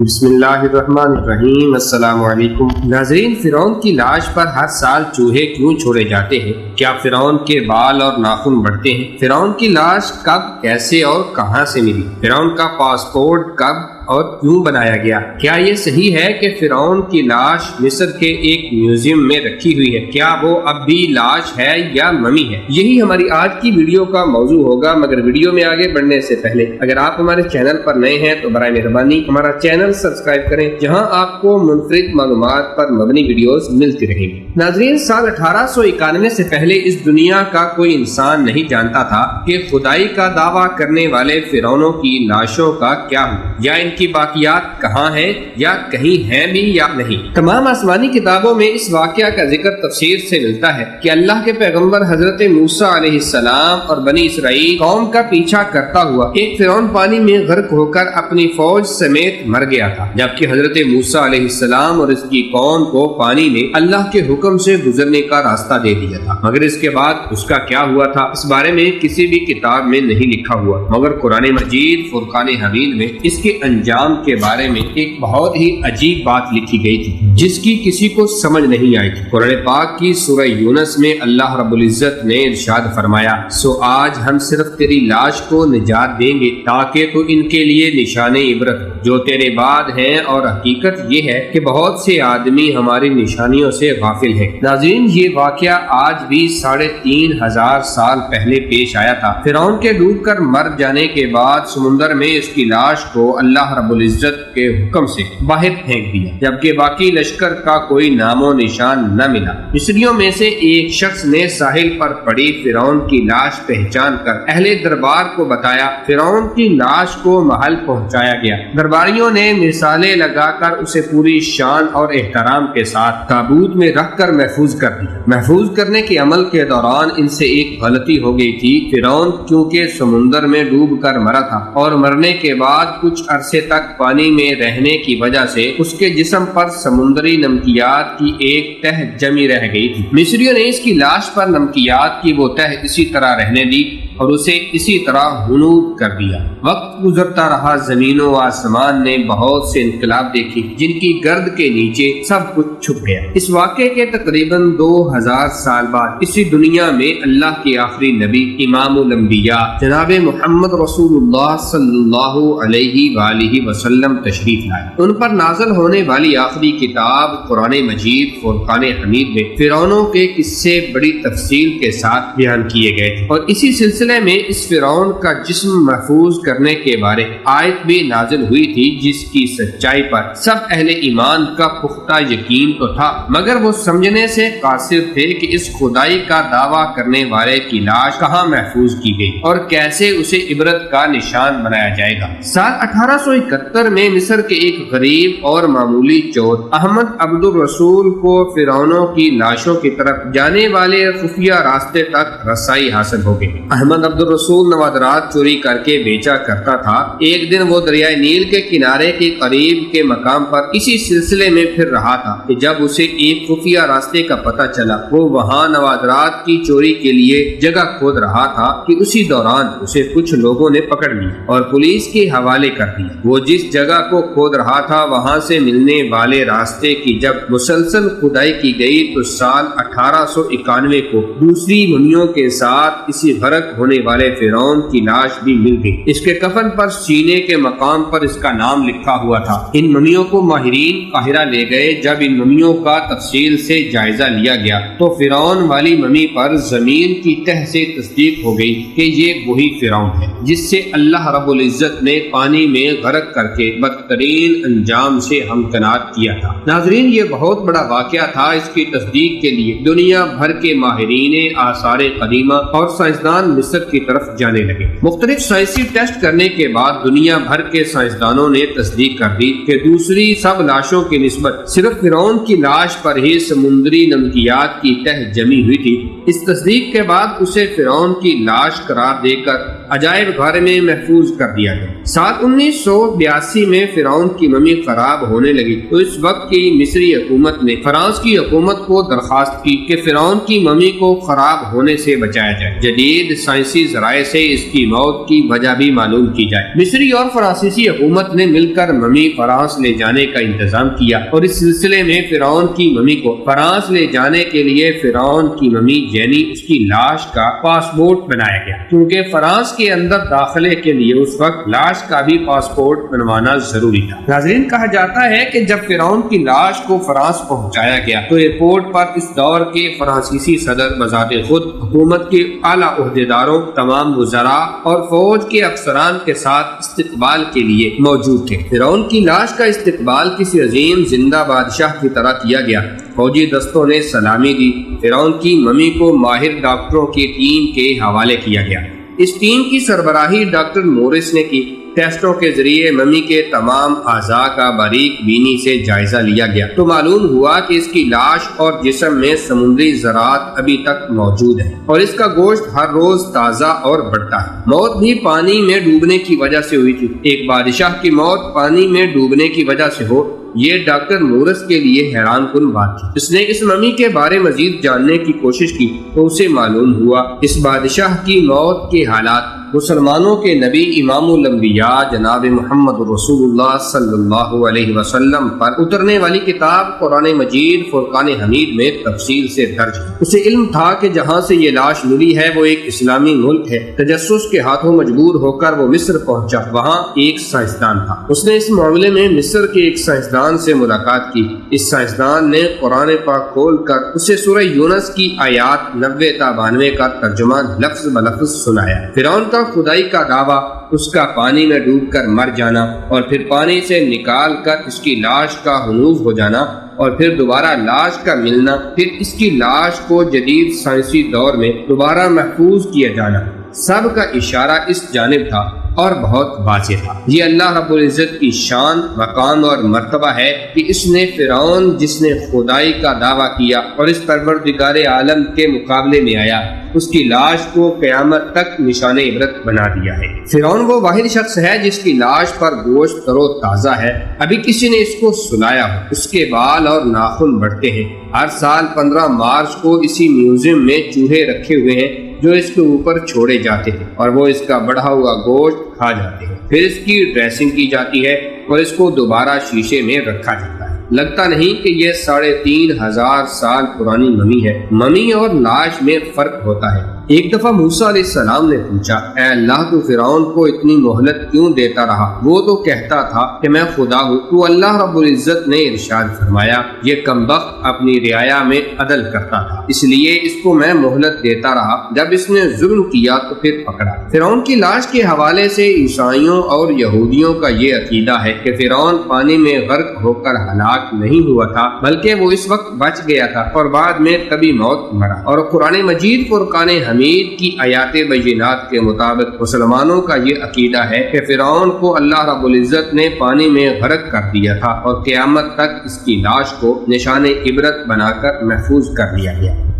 بسم اللہ الرحمن الرحیم۔ السلام علیکم ناظرین، فرعون کی لاش پر ہر سال چوہے کیوں چھوڑے جاتے ہیں؟ کیا فرعون کے بال اور ناخن بڑھتے ہیں؟ فرعون کی لاش کب، کیسے اور کہاں سے ملی؟ فرعون کا پاسپورٹ کب اور کیوں بنایا گیا؟ کیا یہ صحیح ہے کہ فرعون کی لاش مصر کے ایک میوزیم میں رکھی ہوئی ہے؟ کیا وہ اب بھی لاش ہے یا ممی ہے؟ یہی ہماری آج کی ویڈیو کا موضوع ہوگا، مگر ویڈیو میں آگے بڑھنے سے پہلے اگر آپ ہمارے چینل پر نئے ہیں تو برائے مہربانی ہمارا چینل سبسکرائب کریں، جہاں آپ کو منفرد معلومات پر مبنی ویڈیوز ملتی رہیں گی۔ ناظرین، سال 1891 سے پہلے اس دنیا کا کوئی انسان نہیں جانتا تھا کہ خدائی کا دعویٰ کرنے والے فرعونوں کی لاشوں کا کیا ہوا، یا ان کی باقیات کہاں ہیں، یا کہیں ہیں بھی یا نہیں۔ تمام آسمانی کتابوں میں اس واقعہ کا ذکر تفسیر سے ملتا ہے کہ اللہ کے پیغمبر حضرت موسیٰ علیہ السلام اور بنی اسرائیل قوم کا پیچھا کرتا ہوا ایک فرعون پانی میں غرق ہو کر اپنی فوج سمیت مر گیا تھا، جبکہ حضرت موسیٰ علیہ السلام اور اس کی قوم کو پانی نے اللہ کے حکم سے گزرنے کا راستہ دے دیا تھا، مگر اس کے بعد اس کا کیا ہوا تھا اس بارے میں کسی بھی کتاب میں نہیں لکھا ہوا، مگر قرآن مجید فرقان حمید میں اس کے انجام کے بارے میں ایک بہت ہی عجیب بات لکھی گئی تھی جس کی کسی کو سمجھ نہیں آئی تھی۔ قرآن پاک کی سورہ یونس میں اللہ رب العزت نے ارشاد فرمایا، سو آج ہم صرف تیری لاش کو نجات دیں گے تاکہ تو ان کے لیے نشان عبرت ہو جو تیرے بعد ہیں، اور حقیقت یہ ہے کہ بہت سے آدمی ہماری نشانیوں سے غافل ہیں۔ ناظرین، یہ واقعہ آج بھی 3500 سال پہلے پیش آیا تھا۔ فرعون کے ڈوب کر مر جانے کے بعد سمندر میں اس کی لاش کو اللہ رب العزت کے حکم سے باہر پھینک دیا، جبکہ باقی لشکر کا کوئی نام و نشان نہ ملا۔ مصریوں میں سے ایک شخص نے ساحل پر پڑی فرعون کی لاش پہچان کر اہل دربار کو بتایا۔ فرعون کی لاش کو محل پہنچایا گیا۔ درباریوں نے مثالیں لگا کر اسے پوری شان اور احترام کے ساتھ تابوت میں رکھ کر محفوظ کر دیا۔ محفوظ کرنے کے عمل کے دوران ان سے ایک غلطی ہو گئی تھی۔ فرعون کیونکہ سمندر میں ڈوب کر مرا تھا اور مرنے کے بعد کچھ عرصے تک پانی میں رہنے کی وجہ سے اس کے جسم پر سمندری نمکیات کی ایک تہ جمی رہ گئی تھی۔ مصریوں نے اس کی لاش پر نمکیات کی وہ تہ اسی طرح رہنے دی اور اسے اسی طرح غنود کر دیا۔ وقت گزرتا رہا، زمین و آسمان نے بہت سے انقلاب دیکھی جن کی گرد کے نیچے سب کچھ چھپ گیا۔ اس واقعے کے تقریباً 2000 سال بعد اسی دنیا میں اللہ کے آخری نبی امام الانبیاء جناب محمد رسول اللہ صلی اللہ علیہ وآلہ وسلم تشریف لائے۔ ان پر نازل ہونے والی آخری کتاب قرآن مجید فرقان حمید میں فرعونوں کے قصے بڑی تفصیل کے ساتھ بیان کیے گئے تھے، اور اسی سلسلے میں اس فرعون کا جسم محفوظ کرنے کے بارے آیت بھی نازل ہوئی تھی جس کی سچائی پر سب اہل ایمان کا پختہ یقین تو تھا، مگر وہ سمجھنے سے قاصر تھے کہ اس خدائی کا دعویٰ کرنے والے کی لاش کہاں محفوظ کی گئی اور کیسے اسے عبرت کا نشان بنایا جائے گا۔ سال 1871 میں مصر کے ایک غریب اور معمولی چور احمد عبد الرسول کو فرعونوں کی لاشوں کی طرف جانے والے خفیہ راستے تک رسائی حاصل ہو گئی۔ احمد عبد الرسول نوادرات چوری کر کے بیچا کرتا تھا۔ ایک دن وہ دریائے نیل کے کنارے کے قریب کے مقام پر اسی سلسلے میں پھر رہا تھا کہ جب اسے ایک خفیہ راستے کا پتہ چلا۔ وہ وہاں نوادرات کی چوری کے لیے جگہ کھود رہا تھا کہ اسی دوران اسے کچھ لوگوں نے پکڑ لیا اور پولیس کے حوالے کر دیا۔ وہ جس جگہ کو کھود رہا تھا وہاں سے ملنے والے راستے کی جب مسلسل کھدائی کی گئی تو سال 1891 کو دوسری ممیوں کے ساتھ اسی غرق ہونے والے فرعون کی لاش بھی مل گئی۔ اس کے کفن پر سینے کے مقام پر اس کا نام لکھا ہوا تھا۔ ان ممیوں کو ماہرین قاہرہ لے گئے۔ جب ان ممیوں کا تفصیل سے جائزہ لیا گیا تو فرعون والی ممی پر زمین کی تہ سے تصدیق ہو گئی کہ یہ وہی فرعون ہے جس سے اللہ رب العزت نے پانی میں غرق کر کے بدترین انجام سے ہمکنات کیا تھا۔ ناظرین، یہ بہت بڑا واقعہ تھا۔ اس کی تصدیق کے لیے دنیا بھر کے ماہرین آثار قدیمہ اور سائنسدان مصر کی طرف جانے لگے۔ مختلف سائنسی ٹیسٹ کرنے کے بعد دنیا بھر کے سائنسدانوں نے تصدیق کر دی کہ دوسری سب لاشوں کی نسبت صرف فرعون کی لاش پر ہی سمندری نمکیات کی تہ جمی ہوئی تھی۔ اس تصدیق کے بعد اسے فرعون کی لاش قرار دے کر عجائب گھر میں محفوظ کر دیا گیا۔ سال 1982 میں فرعون کی ممی خراب ہونے لگی تو اس وقت کی مصری حکومت نے فرانس کی حکومت کو درخواست کی کہ فرعون کی ممی کو خراب ہونے سے بچایا جائے، جدید سائنسی ذرائع سے اس کی موت کی وجہ بھی معلوم کی جائے۔ مصری اور فرانسیسی حکومت نے مل کر ممی فرانس لے جانے کا انتظام کیا اور اس سلسلے میں فرعون کی ممی کو فرانس لے جانے کے لیے فرعون کی ممی یعنی اس کی لاش کا پاسپورٹ بنایا گیا، کیونکہ فرانس کے اندر داخلے کے لیے اس وقت لاش کا بھی پاسپورٹ بنوانا ضروری تھا۔ ناظرین، کہا جاتا ہے کہ جب فرعون کی لاش کو فرانس پہنچایا گیا تو ایئرپورٹ پر اس دور کے فرانسیسی صدر بذات خود حکومت کے اعلیٰ عہدیداروں، تمام وزراء اور فوج کے افسران کے ساتھ استقبال کے لیے موجود تھے۔ فرعون کی لاش کا استقبال کسی عظیم زندہ بادشاہ کی طرح کیا گیا۔ فوجی دستوں نے سلامی دی۔ فرعون کی ممی کو ماہر ڈاکٹروں کی ٹیم کے حوالے کیا گیا۔ اس ٹیم کی سربراہی ڈاکٹر مورس نے کی۔ ٹیسٹوں کے ذریعے ممی کے تمام اعضاء کا باریک بینی سے جائزہ لیا گیا تو معلوم ہوا کہ اس کی لاش اور جسم میں سمندری زراعت ابھی تک موجود ہے اور اس کا گوشت ہر روز تازہ اور بڑھتا ہے۔ موت بھی پانی میں ڈوبنے کی وجہ سے ہوئی تھی۔ ایک بادشاہ کی موت پانی میں ڈوبنے کی وجہ سے ہو، یہ ڈاکٹر مورس کے لیے حیران کن بات تھی۔ اس نے اس ممی کے بارے مزید جاننے کی کوشش کی تو اسے معلوم ہوا اس بادشاہ کی موت کے حالات مسلمانوں کے نبی امام الانبیاء جناب محمد رسول اللہ صلی اللہ علیہ وسلم پر اترنے والی کتاب قرآن مجید فرقان حمید میں تفصیل سے درج ہے۔ اسے علم تھا کہ جہاں سے یہ لاش ملی ہے وہ ایک اسلامی ملک ہے۔ تجسس کے ہاتھوں مجبور ہو کر وہ مصر پہنچا، وہاں ایک سائنسدان تھا۔ اس نے اس معاملے میں مصر کے ایک سائنسدان سے ملاقات کی۔ اس سائنسدان نے قرآن پاک کھول کر اسے سورہ یونس کی آیات 90 تا 92 کا ترجمہ لفظ بلفظ سنایا۔ فرعون کا خدائی کا دعویٰ، اس کا پانی میں ڈوب کر مر جانا اور پھر پانی سے نکال کر اس کی لاش کا ہنوز ہو جانا اور پھر دوبارہ لاش کا ملنا، پھر اس کی لاش کو جدید سائنسی دور میں دوبارہ محفوظ کیا جانا، سب کا اشارہ اس جانب تھا اور بہت واضح تھا۔ یہ اللہ رب العزت کی شان، مقام اور مرتبہ ہے کہ اس نے فرعون جس نے خدائی کا دعویٰ کیا اور اس پروردگار عالم کے مقابلے میں آیا، اس کی لاش کو قیامت تک نشان عبرت بنا دیا ہے۔ فرعون وہ واحد شخص ہے جس کی لاش پر گوشت تر و تازہ ہے، ابھی کسی نے اس کو سلایا ہو۔ اس کے بال اور ناخن بڑھتے ہیں۔ ہر سال 15 مارچ کو اسی میوزیم میں چوہے رکھے ہوئے ہیں جو اس کے اوپر چھوڑے جاتے ہیں اور وہ اس کا بڑھا ہوا گوشت کھا جاتے ہیں۔ پھر اس کی ڈریسنگ کی جاتی ہے اور اس کو دوبارہ شیشے میں رکھا جاتا ہے۔ لگتا نہیں کہ یہ 3500 سال پرانی ممی ہے۔ ممی اور لاش میں فرق ہوتا ہے۔ ایک دفعہ موسیٰ علیہ السلام نے پوچھا، اے اللہ تو فرعون کو اتنی مہلت کیوں دیتا رہا؟ وہ تو کہتا تھا کہ میں خدا ہوں۔ تو اللہ رب العزت نے ارشاد فرمایا، یہ کمبخت اپنی رعایا میں عدل کرتا تھا، اس لیے اس کو میں مہلت دیتا رہا۔ جب اس نے ظلم کیا تو پھر پکڑا۔ فرعون کی لاش کے حوالے سے عیسائیوں اور یہودیوں کا یہ عقیدہ ہے کہ فرعون پانی میں غرق ہو کر ہلاک نہیں ہوا تھا، بلکہ وہ اس وقت بچ گیا تھا اور بعد میں طبی موت مرا۔ اور قرآن مجید فرقان حمید کی آیات بینات کے مطابق مسلمانوں کا یہ عقیدہ ہے کہ فرعون کو اللہ رب العزت نے پانی میں غرق کر دیا تھا اور قیامت تک اس کی لاش کو نشان عبرت بنا کر محفوظ کر دیا گیا۔